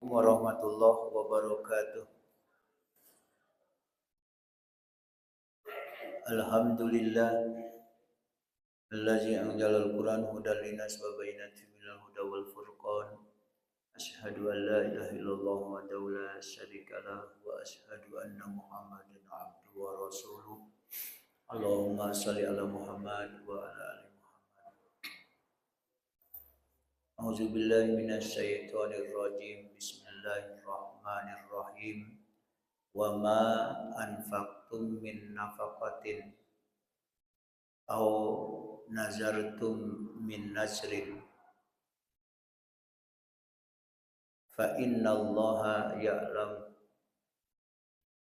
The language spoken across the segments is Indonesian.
Warahmatullahi wabarakatuh. Alhamdulillah allazi anzala al-Qur'an hudan linnas wa bayyinatin minal huda wal furqan. Asyhadu an la ilaha illallah wahdahu la syarika lah wa asyhadu anna Muhammadan abduhu wa rasuluh. Allahumma shalli ala Muhammad wa ala ali Muhammad. A'udzu billahi minasy syaithanir rajim. Bismillahirrahmanirrahim. Wa ma anfaqtum min nafaqatin aw nazartum min nazrin fa innallaha ya'lam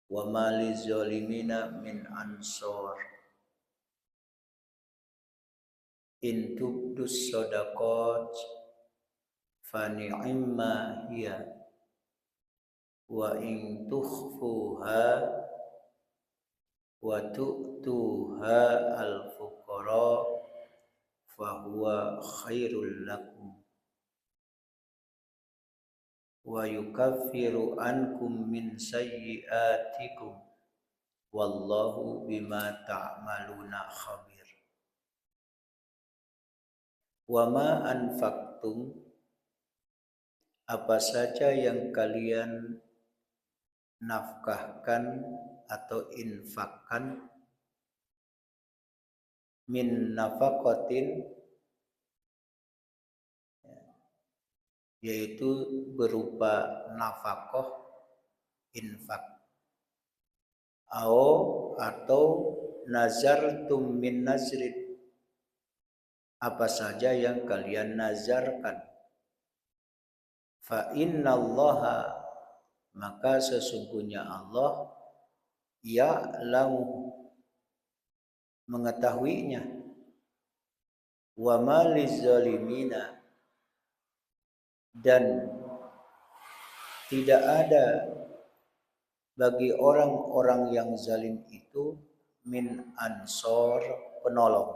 wa ma lizalimina min ansor in tubdus sadaqat fa ni'ma hiya wa in tukhfuha wa tu'tuha al-fuqara fa huwa khairul lakum wa yukaffiru ankum min sayyi'atikum wallahu bima ta'maluna khabir. Wa ma anfaqtum, apa saja yang kalian nafkahkan atau infakkan, min nafaqatin, yaitu berupa nafkah, infak, atau nazartum min nazrin, apa saja yang kalian nazarkan, fa innallaha, maka sesungguhnya Allah ya'lamu, mengetahuinya, wa ma lizalimina, dan tidak ada bagi orang-orang yang zalim itu min ansor, penolong.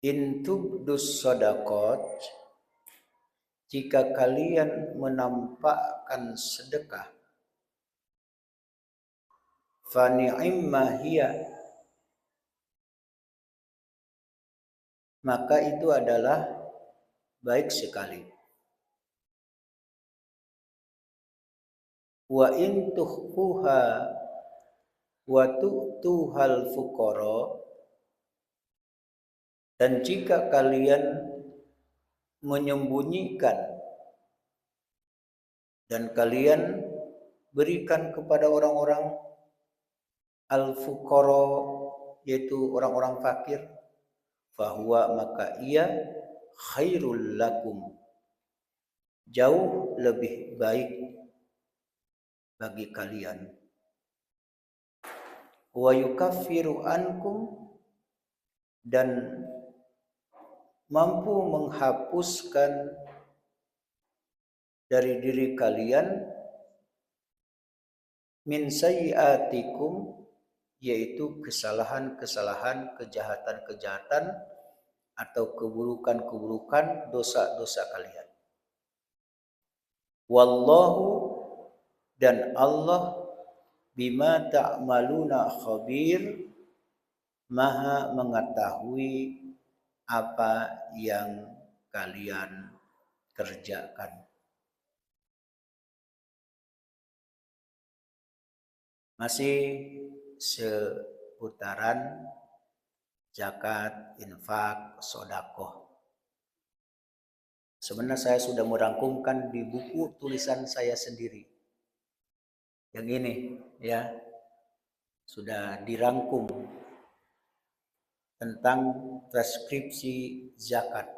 In tubdus sadaqat, jika kalian menampakkan sedekah, fa ni'ma hiya, maka itu adalah baik sekali. Wa in tukhfuha wa tu'tuhal fuqara, dan jika kalian menyembunyikan dan kalian berikan kepada orang-orang al-fuqara, yaitu orang-orang fakir, fahuwa, maka ia khairul lakum, jauh lebih baik bagi kalian. Wa yukaffiru ankum, dan mampu menghapuskan dari diri kalian min sayyi'atikum, yaitu kesalahan-kesalahan, kejahatan-kejahatan atau keburukan-keburukan, dosa-dosa kalian. Wallahu, dan Allah, bima ta'maluna khabir, maha mengetahui apa yang kalian kerjakan. Masih seputaran zakat, infak, sedekah. Sebenarnya saya sudah merangkumkan di buku tulisan saya sendiri. Yang ini ya, sudah dirangkum tentang preskripsi zakat.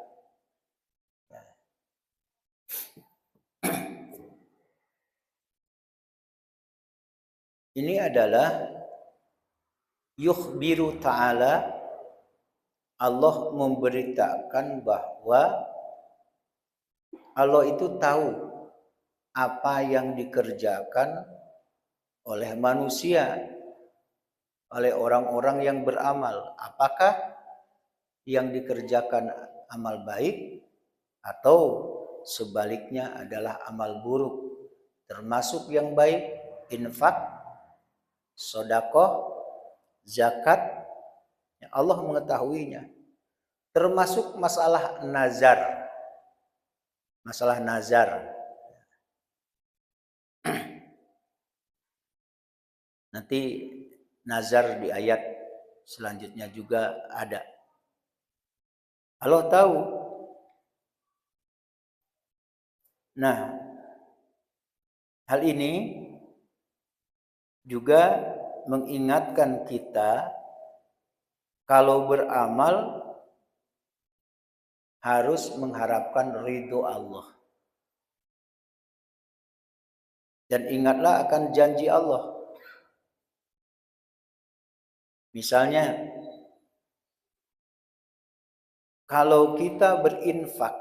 Ini adalah yukhbiru ta'ala, Allah memberitakan bahwa Allah itu tahu apa yang dikerjakan oleh manusia, oleh orang-orang yang beramal. Apakah yang dikerjakan amal baik atau sebaliknya adalah amal buruk. Termasuk yang baik infak, sedekah, zakat, Allah mengetahuinya. Termasuk masalah nazar. Masalah nazar. Nanti nazar di ayat selanjutnya juga ada. Allah tahu. Nah, hal ini juga mengingatkan kita kalau beramal harus mengharapkan ridho Allah. Dan ingatlah akan janji Allah. Misalnya, kalau kita berinfak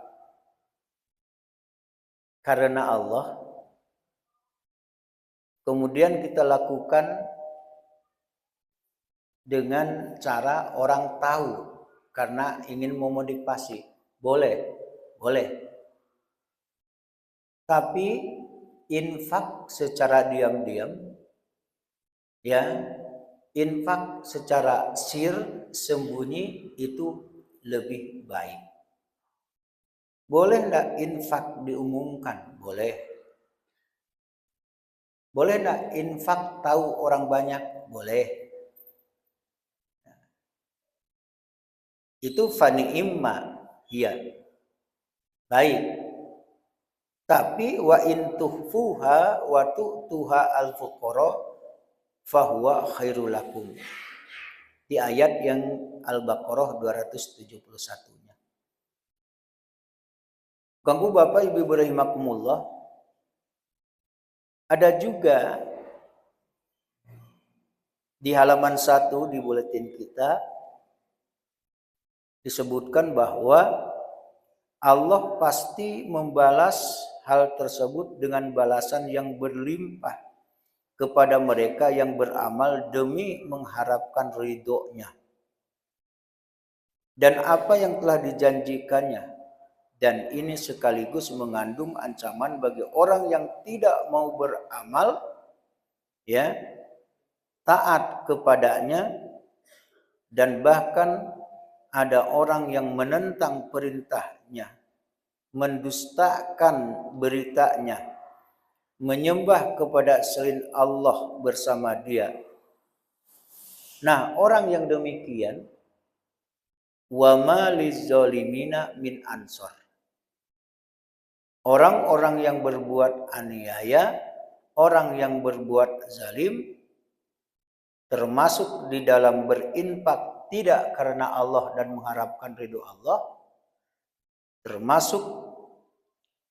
karena Allah, kemudian kita lakukan dengan cara orang tahu karena ingin memotivasi, boleh. Tapi infak secara diam-diam, ya, infak secara sembunyi itu lebih baik. Boleh enggak infak diumumkan? Boleh. Boleh enggak infak tahu orang banyak? Boleh. Itu fani imma, iya. Baik. Tapi wa in tuhfuha wa tu'tuha al-fuqara fahuwa khairul lakum. Di ayat yang Al-Baqarah 271-nya. Ganggu Bapak Ibu rahimakumullah. Ada juga di halaman 1 di buletin kita disebutkan bahwa Allah pasti membalas hal tersebut dengan balasan yang berlimpah kepada mereka yang beramal demi mengharapkan ridhonya. Dan apa yang telah dijanjikannya. Dan ini sekaligus mengandung ancaman bagi orang yang tidak mau beramal, ya, taat kepadanya, dan bahkan ada orang yang menentang perintahnya, mendustakan beritanya, menyembah kepada selain Allah bersama dia. Nah, orang yang demikian, wa ma lizolimina min ansor. Orang-orang yang berbuat aniaya, orang yang berbuat zalim, termasuk di dalam berinfak tidak karena Allah dan mengharapkan ridho Allah, termasuk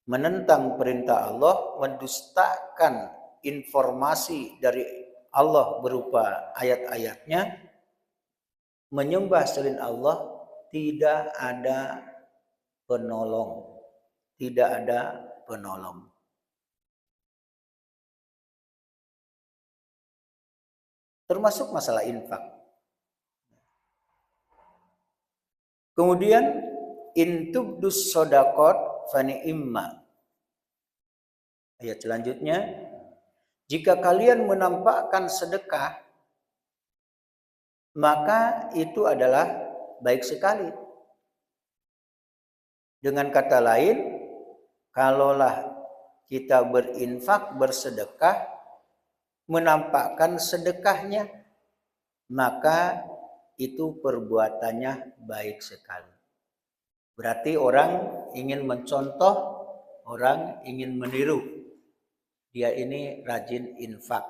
menentang perintah Allah, mendustakan informasi dari Allah berupa ayat-ayatnya, menyembah selain Allah, tidak ada penolong. Tidak ada penolong. Termasuk masalah infak. Kemudian intubdus sodakot fani imma. Ayat selanjutnya, jika kalian menampakkan sedekah, maka itu adalah baik sekali. Dengan kata lain, kalaulah kita berinfak, bersedekah, menampakkan sedekahnya, maka itu perbuatannya baik sekali. Berarti orang ingin mencontoh, orang ingin meniru. Dia ini rajin infak.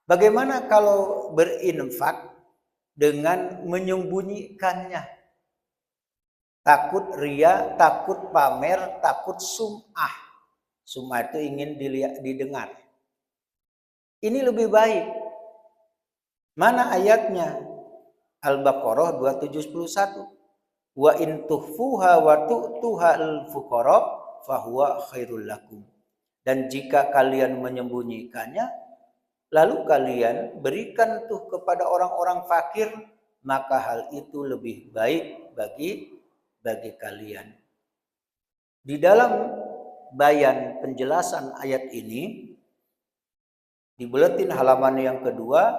Bagaimana kalau berinfak dengan menyembunyikannya? Takut ria, takut pamer, takut sum'ah. Sum'ah itu ingin didengar. Ini lebih baik. Mana ayatnya? Al-Baqarah 271. Wa in tuhfuha wa tu'tuha al-fuqara fahuwa khairul lakum. Dan jika kalian menyembunyikannya, lalu kalian berikan tuh kepada orang-orang fakir, maka hal itu lebih baik bagi kalian. Di dalam bayan penjelasan ayat ini, di buletin halaman yang kedua,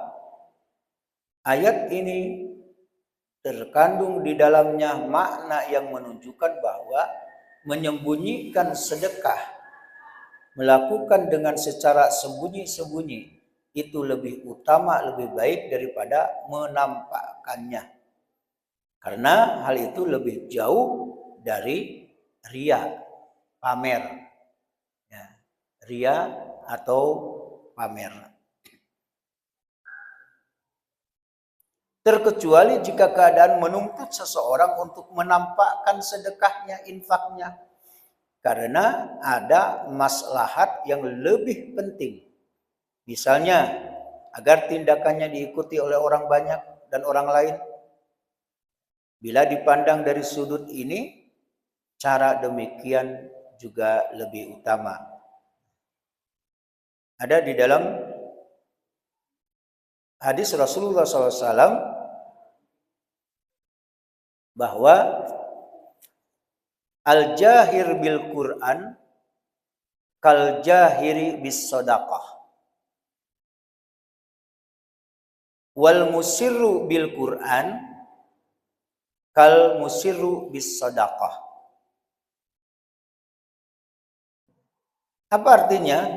ayat ini terkandung di dalamnya makna yang menunjukkan bahwa menyembunyikan sedekah, melakukan dengan secara sembunyi-sembunyi, itu lebih utama, lebih baik daripada menampakkannya. Karena hal itu lebih jauh dari ria, pamer. Ya, ria atau pamer. Terkecuali jika keadaan menuntut seseorang untuk menampakkan sedekahnya, infaknya. Karena ada maslahat yang lebih penting. Misalnya, agar tindakannya diikuti oleh orang banyak dan orang lain. Bila dipandang dari sudut ini, cara demikian juga lebih utama. Ada di dalam hadis Rasulullah SAW bahwa al-jahir bil Quran kal jahiri bis sadaqah. Wal musirru bil Quran kal musirru bis sadaqah. Apa artinya?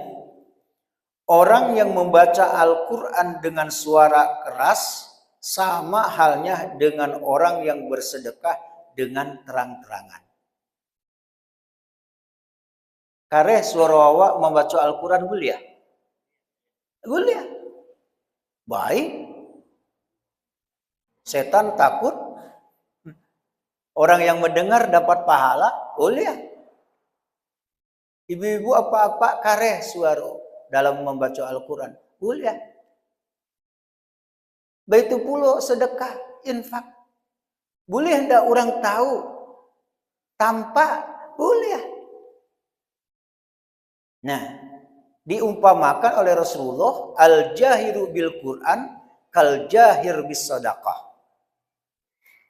Orang yang membaca Al-Quran dengan suara keras sama halnya dengan orang yang bersedekah dengan terang-terangan. Kareh suara awak membaca Al-Quran boleh? Boleh. Baik. Setan takut. Orang yang mendengar dapat pahala, boleh. Ibu-ibu apa-apa kareh suara dalam membaca Al-Quran, boleh. Begitu pula sedekah, infak. Boleh hendak orang tahu? Tampak, boleh. Nah, diumpamakan oleh Rasulullah, al-jahiru bil Quran kal jahir bis sadaqah.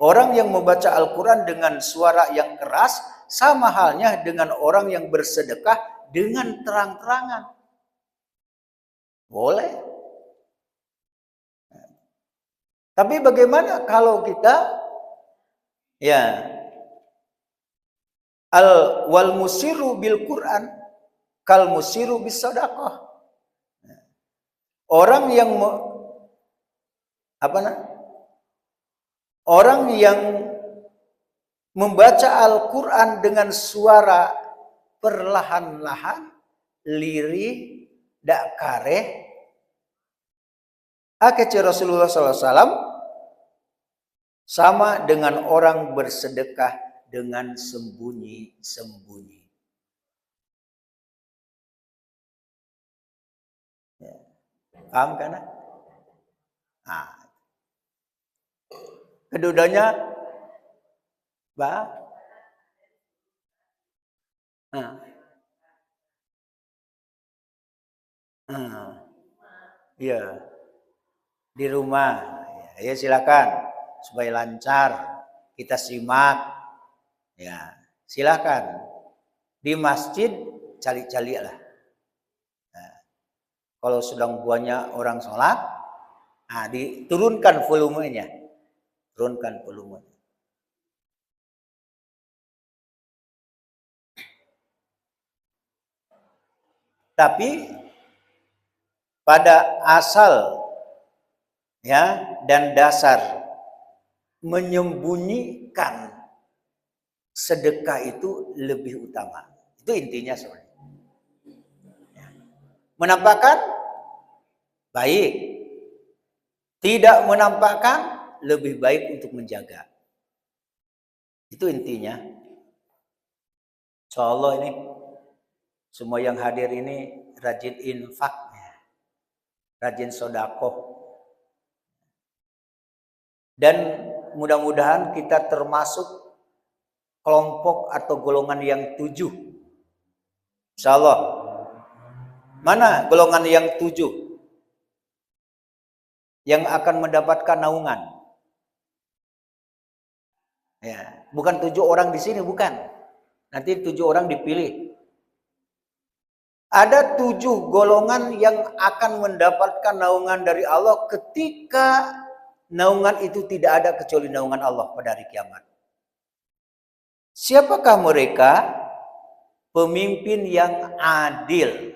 Orang yang membaca Al-Quran dengan suara yang keras sama halnya dengan orang yang bersedekah dengan terang-terangan. Boleh. Tapi bagaimana kalau kita wal musiru bil Quran kal musiru bis sadaqah. Orang yang Orang yang membaca Al-Quran dengan suara perlahan-lahan, lirih, dak kareh, akhirnya Rasulullah SAW sama dengan orang bersedekah dengan sembunyi-sembunyi. Ya. Paham kan? Nah. Kedudukannya ya di rumah ya silakan supaya lancar kita simak ya silakan di masjid cali-cali lah. Nah, kalau sedang banyak orang sholat, diturunkan volumenya. Turunkan volumenya. Tapi pada asal dan dasar menyembunyikan sedekah itu lebih utama. Itu intinya sebenarnya. Menampakkan baik. Tidak menampakkan lebih baik untuk menjaga. Itu intinya. Insyaallah ini semua yang hadir ini rajin infaknya, rajin sedekah. Dan mudah-mudahan kita termasuk kelompok atau golongan yang 7. Insyaallah. Mana golongan yang 7? Yang akan mendapatkan naungan. Ya, bukan 7 orang di sini, bukan. Nanti 7 orang dipilih. Ada 7 golongan yang akan mendapatkan naungan dari Allah ketika naungan itu tidak ada kecuali naungan Allah pada hari kiamat. Siapakah mereka? Pemimpin yang adil.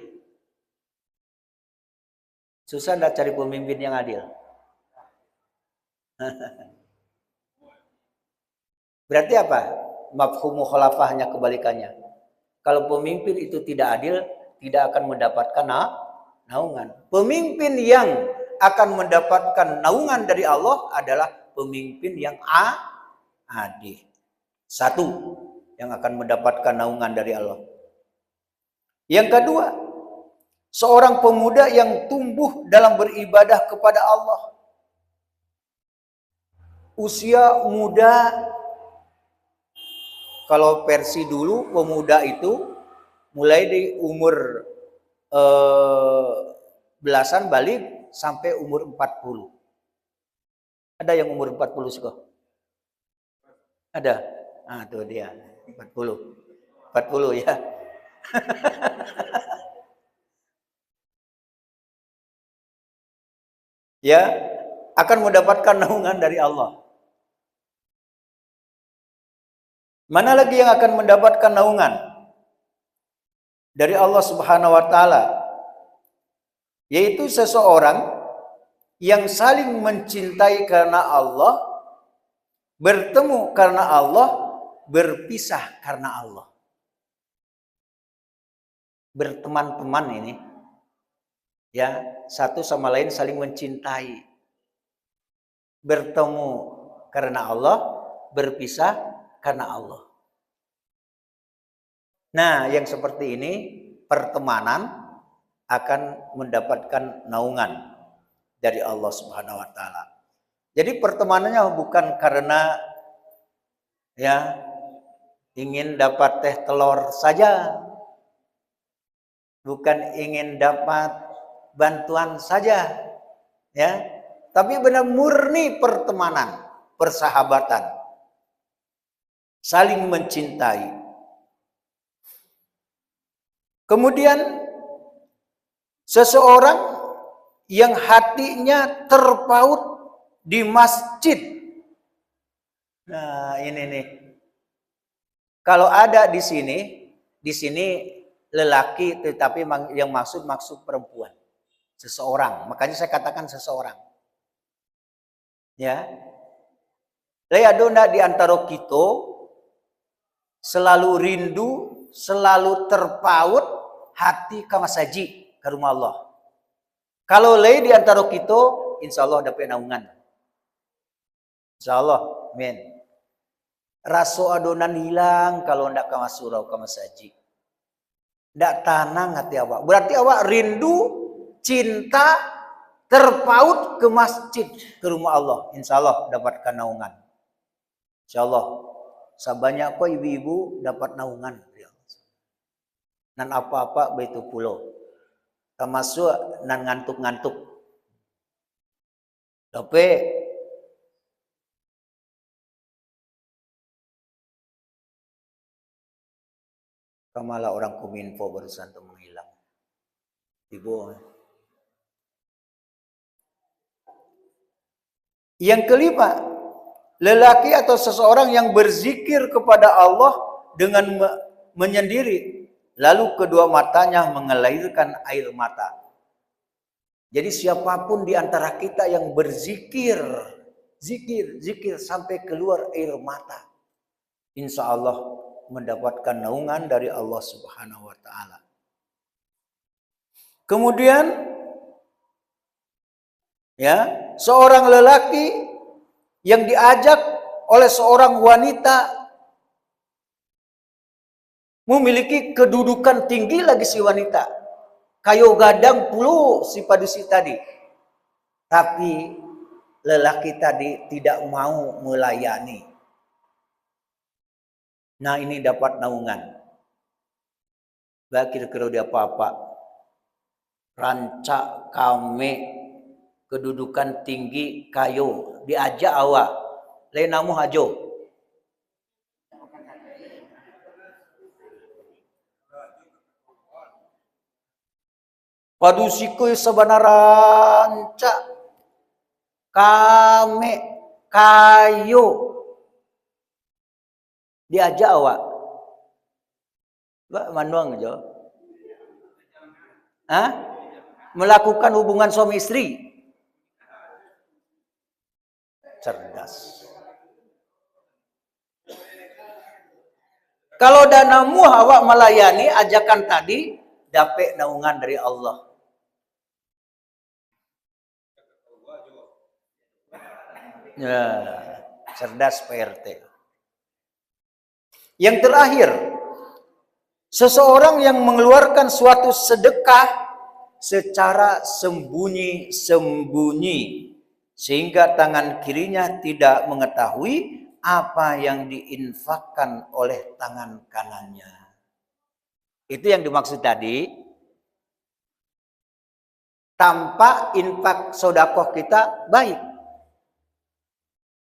Susah enggak cari pemimpin yang adil? Berarti apa? Mafhum mukhalafah hanya kebalikannya. Kalau pemimpin itu tidak adil, tidak akan mendapatkan naungan. Pemimpin yang akan mendapatkan naungan dari Allah adalah pemimpin yang adil. Satu yang akan mendapatkan naungan dari Allah. Yang kedua, seorang pemuda yang tumbuh dalam beribadah kepada Allah. Usia muda, kalau versi dulu pemuda itu mulai di umur belasan balik sampai umur 40. Ada yang umur 40 sih kok? Ada? Ah, tuh dia 40. 40 ya. Ya, akan mendapatkan naungan dari Allah. Mana lagi yang akan mendapatkan naungan dari Allah Subhanahu wa taala? Yaitu seseorang yang saling mencintai karena Allah, bertemu karena Allah, berpisah karena Allah. Berteman-teman ini, ya, satu sama lain saling mencintai. Bertemu karena Allah, berpisah karena Allah. Nah, yang seperti ini pertemanan akan mendapatkan naungan dari Allah Subhanahu wa taala. Jadi pertemanannya bukan karena ya ingin dapat teh telur saja. Bukan ingin dapat bantuan saja. Ya. Tapi benar murni pertemanan, persahabatan. Saling mencintai. Kemudian seseorang yang hatinya terpaut di masjid. Nah, ini nih. Kalau ada di sini lelaki tetapi yang maksud perempuan. Seseorang. Makanya saya katakan seseorang. Ya. Leadona di antara kita selalu rindu, selalu terpaut hati ka masaji ke rumah Allah. Kalau lay di antara kita, insya Allah dapat naungan. Insya Allah, amin. Raso adonan hilang kalau ndak ke surau ke masaji. Ndak tenang hati awak. Berarti awak rindu, cinta, terpaut ke masjid, ke rumah Allah. Insya Allah dapatkan naungan. Insya Allah. Sebanyak kok ibu-ibu dapat naungan. Dan apa-apa begitu pulau. Termasuk nan ngantuk-ngantuk. Tapi kemala orang Kominfo barusan tuh menghilang. Ibu. Yang kelima, lelaki atau seseorang yang berzikir kepada Allah dengan menyendiri. Lalu kedua matanya mengalirkan air mata. Jadi siapapun di antara kita yang berzikir, zikir sampai keluar air mata, insya Allah mendapatkan naungan dari Allah Subhanahu wa taala. Kemudian ya, seorang lelaki yang diajak oleh seorang wanita memiliki kedudukan tinggi lagi si wanita. Kayu gadang puluh si padusi tadi. Tapi lelaki tadi tidak mau melayani. Nah, ini dapat naungan. Bah kira-kira dia apa-apa. Rancak kami kedudukan tinggi kayu diajak awak. Lain namu hajo. Padusikeun sabanaranca kame kayo diajak awak. Ba manduang aja. Hah? Melakukan hubungan suami istri. Cerdas. Kalau danamu awak melayani ajakan tadi, dapat naungan dari Allah. Ya, cerdas PRT. Yang terakhir, seseorang yang mengeluarkan suatu sedekah secara sembunyi-sembunyi sehingga tangan kirinya tidak mengetahui apa yang diinfakkan oleh tangan kanannya. Itu yang dimaksud tadi. Tanpa infak sodakoh kita baik.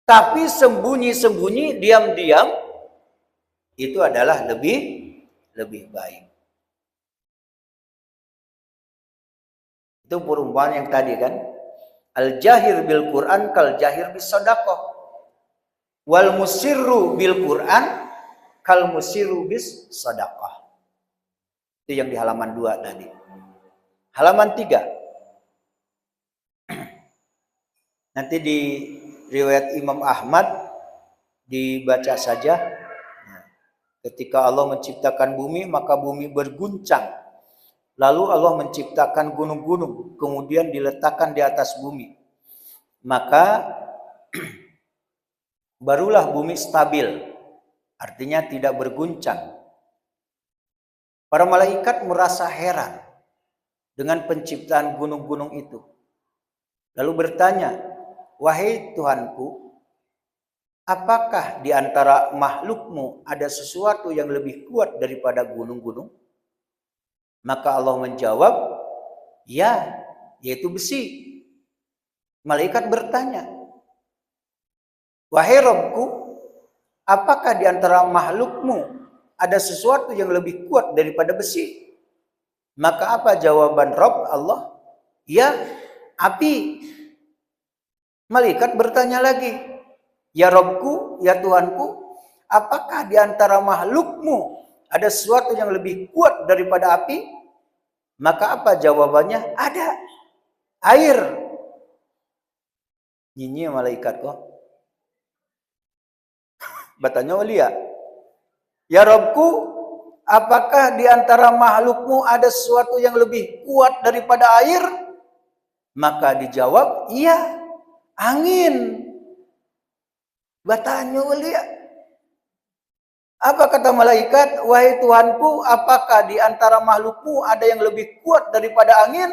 Tapi sembunyi-sembunyi, diam-diam, itu adalah lebih baik. Itu perumpamaan yang tadi kan. Al-jahir bil Quran kal jahir bis sodakoh. Wal musirru bil Quran kal musirru bis sodakoh. Itu yang di halaman 2 tadi. Halaman 3. Nanti di riwayat Imam Ahmad dibaca saja. Ketika Allah menciptakan bumi, maka bumi berguncang. Lalu Allah menciptakan gunung-gunung, kemudian diletakkan di atas bumi. Maka barulah bumi stabil, artinya tidak berguncang. Para malaikat merasa heran dengan penciptaan gunung-gunung itu. Lalu bertanya, "Wahai Tuhanku, apakah di antara makhlukmu ada sesuatu yang lebih kuat daripada gunung-gunung?" Maka Allah menjawab, "Ya, yaitu besi." Malaikat bertanya, "Wahai Rabbku, apakah di antara makhlukmu ada sesuatu yang lebih kuat daripada besi?" Maka apa jawaban Rabb Allah? "Ya, api." Malaikat bertanya lagi, "Ya Rabbku, ya Tuhanku, apakah di antara makhlukmu ada sesuatu yang lebih kuat daripada api?" Maka apa jawabannya? "Ada, air." Nyinyi malaikat kok. Bertanya walia, "Ya Rabbku, apakah di antara makhlukmu ada sesuatu yang lebih kuat daripada air?" Maka dijawab, "Iya, angin." Bertanya walia, apa kata malaikat? "Wahai Tuhanku, apakah di antara makhlukmu ada yang lebih kuat daripada angin?"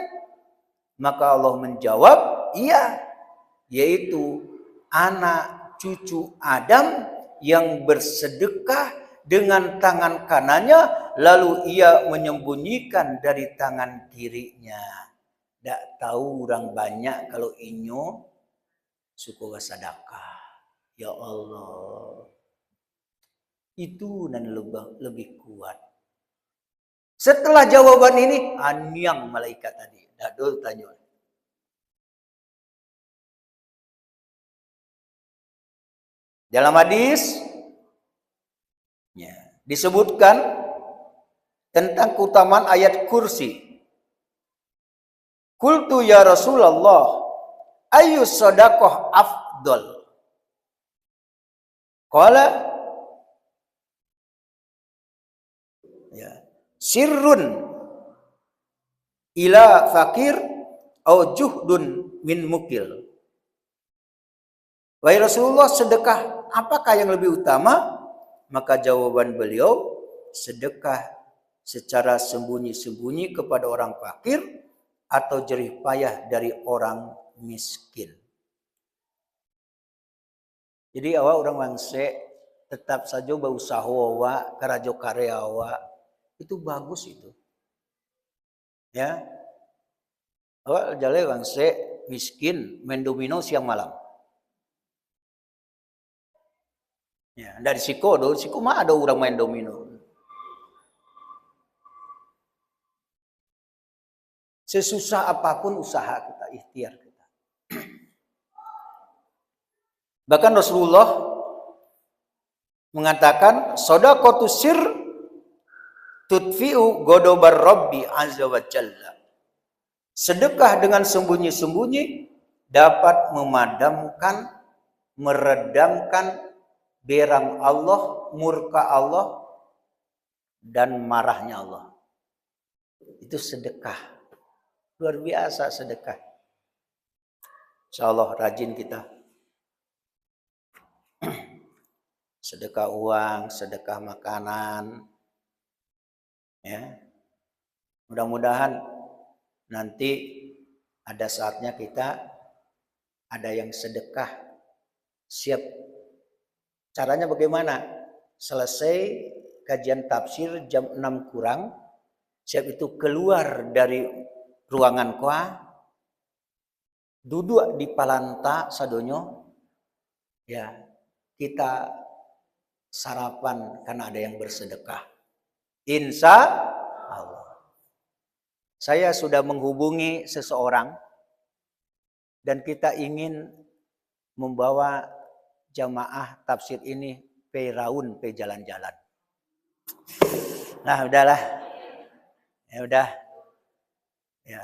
Maka Allah menjawab, "Iya, yaitu anak cucu Adam yang bersedekah dengan tangan kanannya, lalu ia menyembunyikan dari tangan kirinya." Tak tahu orang banyak kalau inyo suka sedekah. Ya Allah, itu dan lebih kuat. Setelah jawaban ini, anyang malaikat tadi. Dado tanya. Dalam hadis disebutkan tentang keutamaan ayat kursi. Qultu ya Rasulullah, ayu sodakoh afdol? Qala, sirrun ila fakir au juhdun min mukil. Wahai Rasulullah, sedekah apakah yang lebih utama? Maka jawaban beliau, sedekah secara sembunyi-sembunyi kepada orang fakir atau jerih payah dari orang miskin. Jadi awak orang wangse tetap saja berusaha awak, karajo karya awak, itu bagus itu. Ya. Awak jale wangse miskin main domino siang malam. Ya, dari siko mah ada orang main domino. Sesusah apapun usaha kita, ikhtiar kita. Bahkan Rasulullah mengatakan, shadaqatus sir tudfi'u godobar Rabbi azza wa jalla. Sedekah dengan sembunyi-sembunyi dapat memadamkan, meredamkan berang Allah, murka Allah, dan marahnya Allah. Itu sedekah. Luar biasa sedekah. Insyaallah rajin kita. Sedekah uang, sedekah makanan. Ya. Mudah-mudahan nanti ada saatnya kita ada yang sedekah. Siap. Caranya bagaimana? Selesai kajian tafsir jam 6 kurang, siap itu keluar dari ruangan koa, duduk di palanta sadonyo, ya kita sarapan karena ada yang bersedekah. Insya Allah. Saya sudah menghubungi seseorang dan kita ingin membawa jamaah tafsir ini pe raun, pe jalan-jalan. Nah, udahlah. Ya udah. Ya.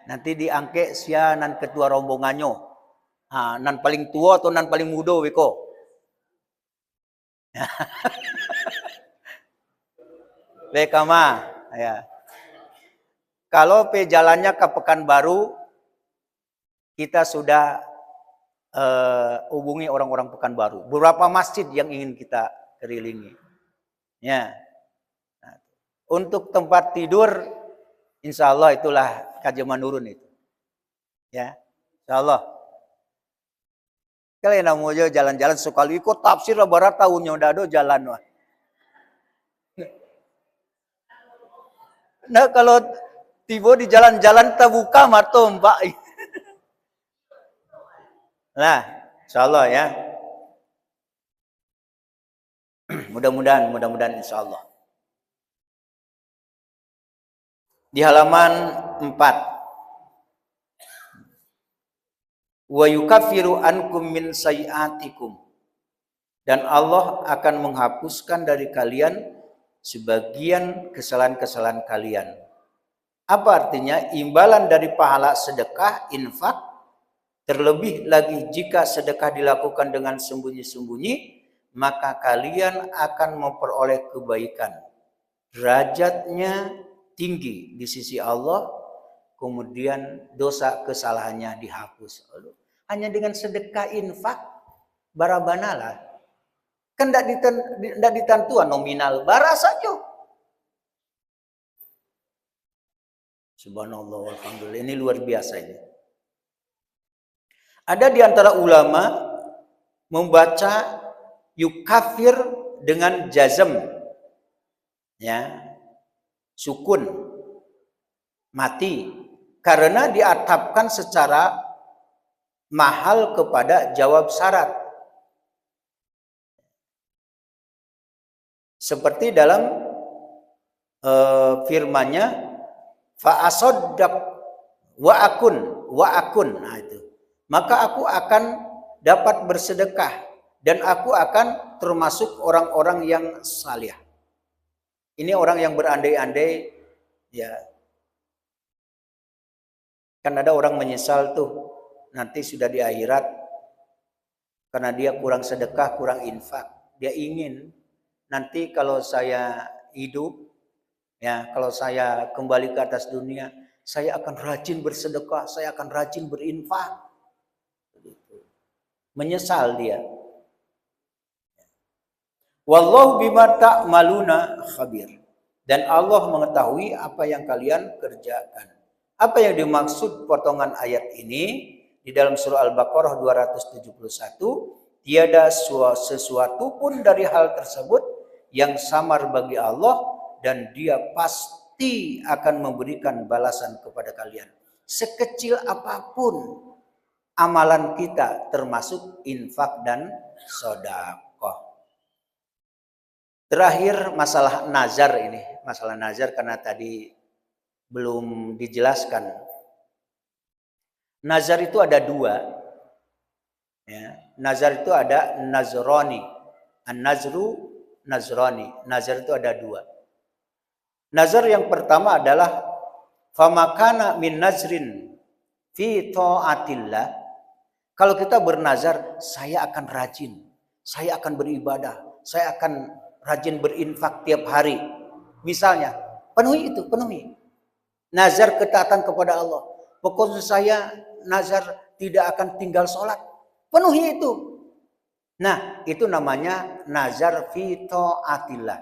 Nanti diangke sia nan ketua rombongannya. Nan paling tua atau nan paling muda weko. Bekama, ya. Kalau pe jalannya ke Pekanbaru, kita sudah hubungi orang-orang Pekanbaru. Beberapa masjid yang ingin kita kelilingi. Ya. Nah, untuk tempat tidur, insya Allah itulah kajian nurun itu. Ya, insya Allah. Kalian mau jalan-jalan sekali kok tafsir barat tahunnya udah ada jalan wah. Nah kalau tiba di jalan-jalan terbuka marto mbak. Nah, insya Allah ya. Mudah-mudahan insya Allah. Di halaman 4. Wa yukaffiru ankum min sayiatikum. Dan Allah akan menghapuskan dari kalian sebagian kesalahan-kesalahan kalian. Apa artinya? Imbalan dari pahala sedekah, infak, terlebih lagi jika sedekah dilakukan dengan sembunyi-sembunyi, maka kalian akan memperoleh kebaikan. Derajatnya tinggi di sisi Allah, kemudian dosa kesalahannya dihapus. Hanya dengan sedekah infak, barabanalah. Kan tidak ditentuan nominal, bara saja. Subhanallah, alhamdulillah, ini luar biasa ini. Ada di antara ulama membaca yukafir dengan jazm, ya, sukun, mati, karena diatapkan secara mahal kepada jawab syarat. Seperti dalam firman-Nya fa'asaddaq wa akun. Nah itu. Maka aku akan dapat bersedekah dan aku akan termasuk orang-orang yang salih. Ini orang yang berandai-andai, ya. Kan ada orang menyesal tuh nanti sudah di akhirat karena dia kurang sedekah, kurang infak. Dia ingin nanti kalau saya hidup, ya, kalau saya kembali ke atas dunia, saya akan rajin bersedekah, saya akan rajin berinfak. Menyesal dia. Wallahu bima ta'maluna khabir. Dan Allah mengetahui apa yang kalian kerjakan. Apa yang dimaksud potongan ayat ini di dalam surah Al-Baqarah 271, tiada sesuatu pun dari hal tersebut yang samar bagi Allah dan dia pasti akan memberikan balasan kepada kalian. Sekecil apapun amalan kita termasuk infak dan sedekah. Terakhir masalah nazar ini. Masalah nazar karena tadi belum dijelaskan. Nazar itu ada dua. Ya, nazar itu ada nazrani. An-nazru nazrani. Nazar itu ada dua. Nazar yang pertama adalah famakana min nazrin fi ta'atillah. Kalau kita bernazar, saya akan rajin, saya akan beribadah, saya akan rajin berinfak tiap hari. Misalnya, penuhi itu, penuhi. Nazar ketaatan kepada Allah. Pokoknya saya nazar tidak akan tinggal sholat. Penuhi itu. Nah, itu namanya nazar fi ta'atillah.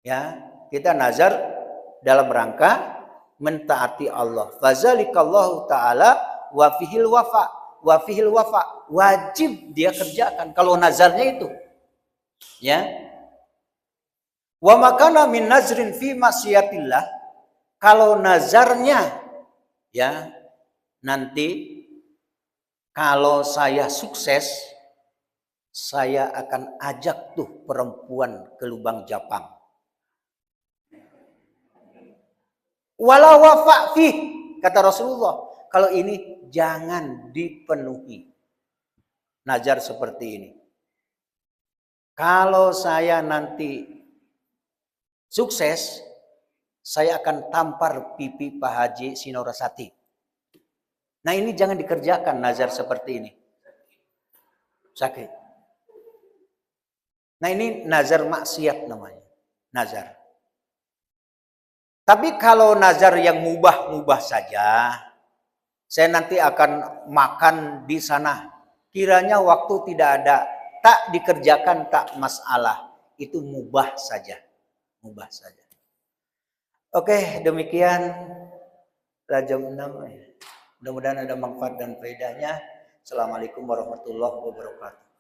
Ya, kita nazar dalam rangka mentaati Allah. Fazalikallahu ta'ala wa fihil wafa. Wa fihil wafa. Wajib dia kerjakan kalau nazarnya itu. Ya. Wa makana min nazrin fi maksiatillah. Kalau nazarnya ya nanti kalau saya sukses saya akan ajak tuh perempuan ke lubang Japang. Wala wafa fi, kata Rasulullah. Kalau ini jangan dipenuhi. Nazar seperti ini. Kalau saya nanti sukses, saya akan tampar pipi Pak Haji Sinorasati. Nah ini jangan dikerjakan nazar seperti ini. Sakit. Nah ini nazar maksiat namanya. Nazar. Tapi kalau nazar yang mubah-mubah saja, saya nanti akan makan di sana. Kiranya waktu tidak ada, tak dikerjakan tak masalah. Itu mubah saja. Mubah saja. Oke, demikian jam 6. Mudah-mudahan ada manfaat dan faedahnya. Assalamualaikum warahmatullahi wabarakatuh.